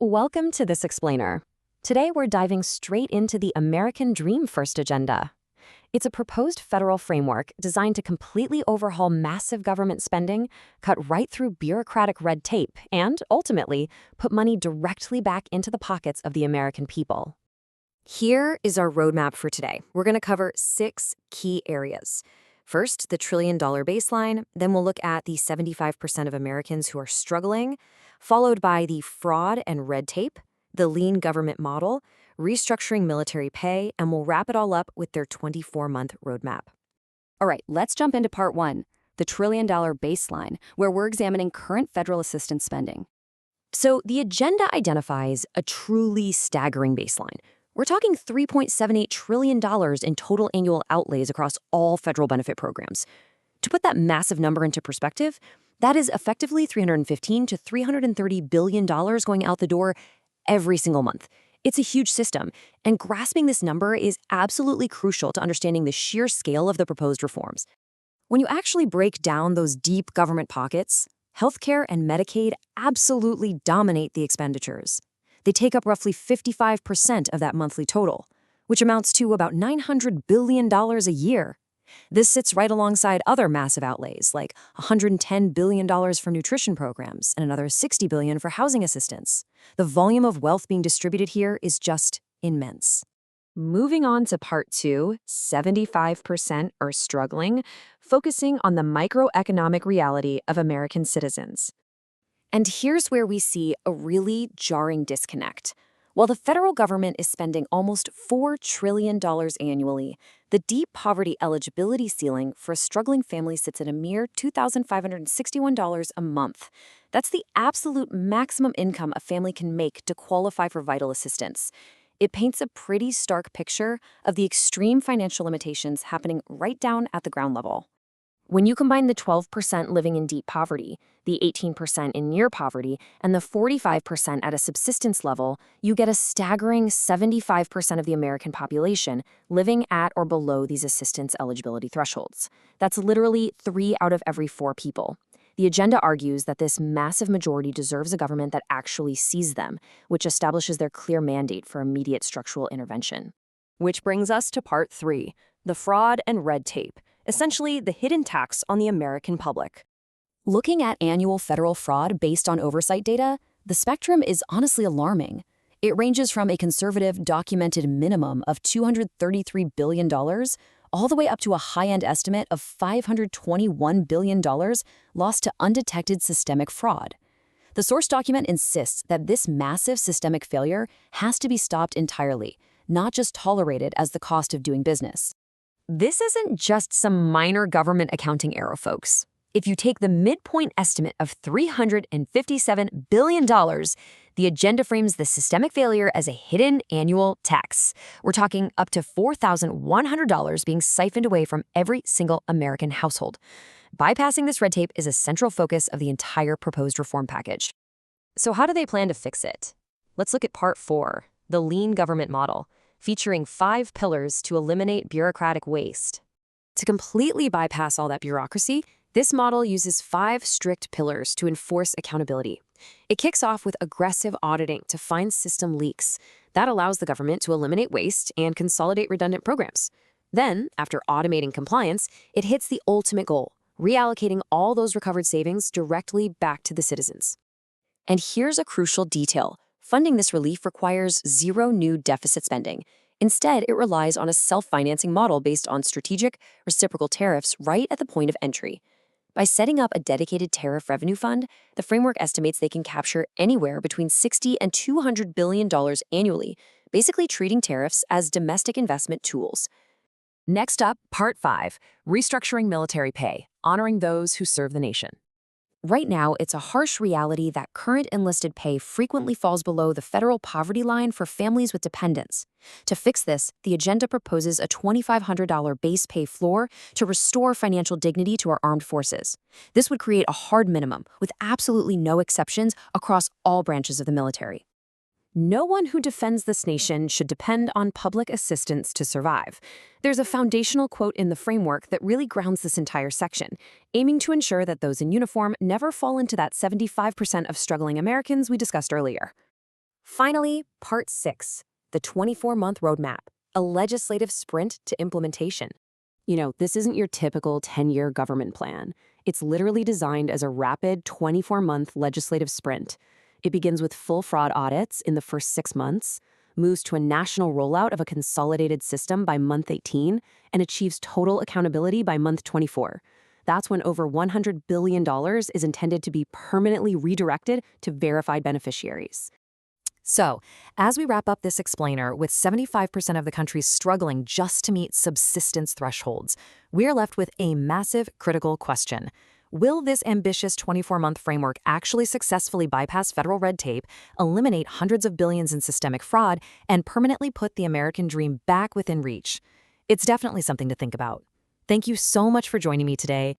Welcome to This Explainer. Today we're diving straight into the American Dream First agenda. It's a proposed federal framework designed to completely overhaul massive government spending, cut right through bureaucratic red tape, and, ultimately, put money directly back into the pockets of the American people. Here is our roadmap for today. We're going to cover 6 key areas. First, the trillion-dollar baseline, then we'll look at the 75% of Americans who are struggling, followed by the fraud and red tape, the lean government model, restructuring military pay, and we'll wrap it all up with their 24-month roadmap. All right, let's jump into part 1, the trillion-dollar baseline, where we're examining current federal assistance spending. So the agenda identifies a truly staggering baseline. We're talking $3.78 trillion in total annual outlays across all federal benefit programs. To put that massive number into perspective, that is effectively $315 to $330 billion going out the door every single month. It's a huge system, and grasping this number is absolutely crucial to understanding the sheer scale of the proposed reforms. When you actually break down those deep government pockets, healthcare and Medicaid absolutely dominate the expenditures. They take up roughly 55% of that monthly total, which amounts to about $900 billion a year. This sits right alongside other massive outlays, like $110 billion for nutrition programs and another $60 billion for housing assistance. The volume of wealth being distributed here is just immense. Moving on to part 2, 75% are struggling, focusing on the microeconomic reality of American citizens. And here's where we see a really jarring disconnect. While the federal government is spending almost $4 trillion annually, the deep poverty eligibility ceiling for a struggling family sits at a mere $2,561 a month. That's the absolute maximum income a family can make to qualify for vital assistance. It paints a pretty stark picture of the extreme financial limitations happening right down at the ground level. When you combine the 12% living in deep poverty, the 18% in near poverty, and the 45% at a subsistence level, you get a staggering 75% of the American population living at or below these assistance eligibility thresholds. That's literally 3 out of every 4 people. The agenda argues that this massive majority deserves a government that actually sees them, which establishes their clear mandate for immediate structural intervention. Which brings us to part 3, the fraud and red tape. Essentially the hidden tax on the American public. Looking at annual federal fraud based on oversight data, the spectrum is honestly alarming. It ranges from a conservative documented minimum of $233 billion all the way up to a high-end estimate of $521 billion lost to undetected systemic fraud. The source document insists that this massive systemic failure has to be stopped entirely, not just tolerated as the cost of doing business. This isn't just some minor government accounting error, folks. If you take the midpoint estimate of $357 billion, the agenda frames the systemic failure as a hidden annual tax. We're talking up to $4,100 being siphoned away from every single American household. Bypassing this red tape is a central focus of the entire proposed reform package. So how do they plan to fix it? Let's look at part 4, the lean government model, featuring 5 pillars to eliminate bureaucratic waste. To completely bypass all that bureaucracy, this model uses 5 strict pillars to enforce accountability. It kicks off with aggressive auditing to find system leaks. That allows the government to eliminate waste and consolidate redundant programs. Then, after automating compliance, it hits the ultimate goal, reallocating all those recovered savings directly back to the citizens. And here's a crucial detail. Funding this relief requires 0 new deficit spending. Instead, it relies on a self-financing model based on strategic, reciprocal tariffs right at the point of entry. By setting up a dedicated tariff revenue fund, the framework estimates they can capture anywhere between $60 and $200 billion annually, basically treating tariffs as domestic investment tools. Next up, part 5, restructuring military pay, honoring those who serve the nation. Right now, it's a harsh reality that current enlisted pay frequently falls below the federal poverty line for families with dependents. To fix this, the agenda proposes a $2,500 base pay floor to restore financial dignity to our armed forces. This would create a hard minimum, with absolutely no exceptions across all branches of the military. No one who defends this nation should depend on public assistance to survive. There's a foundational quote in the framework that really grounds this entire section, aiming to ensure that those in uniform never fall into that 75% of struggling Americans we discussed earlier. Finally, Part 6, the 24-month roadmap, a legislative sprint to implementation. This isn't your typical 10-year government plan. It's literally designed as a rapid 24-month legislative sprint. It begins with full fraud audits in the first 6 months, moves to a national rollout of a consolidated system by month 18, and achieves total accountability by month 24. That's when over $100 billion is intended to be permanently redirected to verified beneficiaries. So, as we wrap up this explainer, with 75% of the country struggling just to meet subsistence thresholds, we're left with a massive critical question. Will this ambitious 24-month framework actually successfully bypass federal red tape, eliminate hundreds of billions in systemic fraud, and permanently put the American dream back within reach? It's definitely something to think about. Thank you so much for joining me today.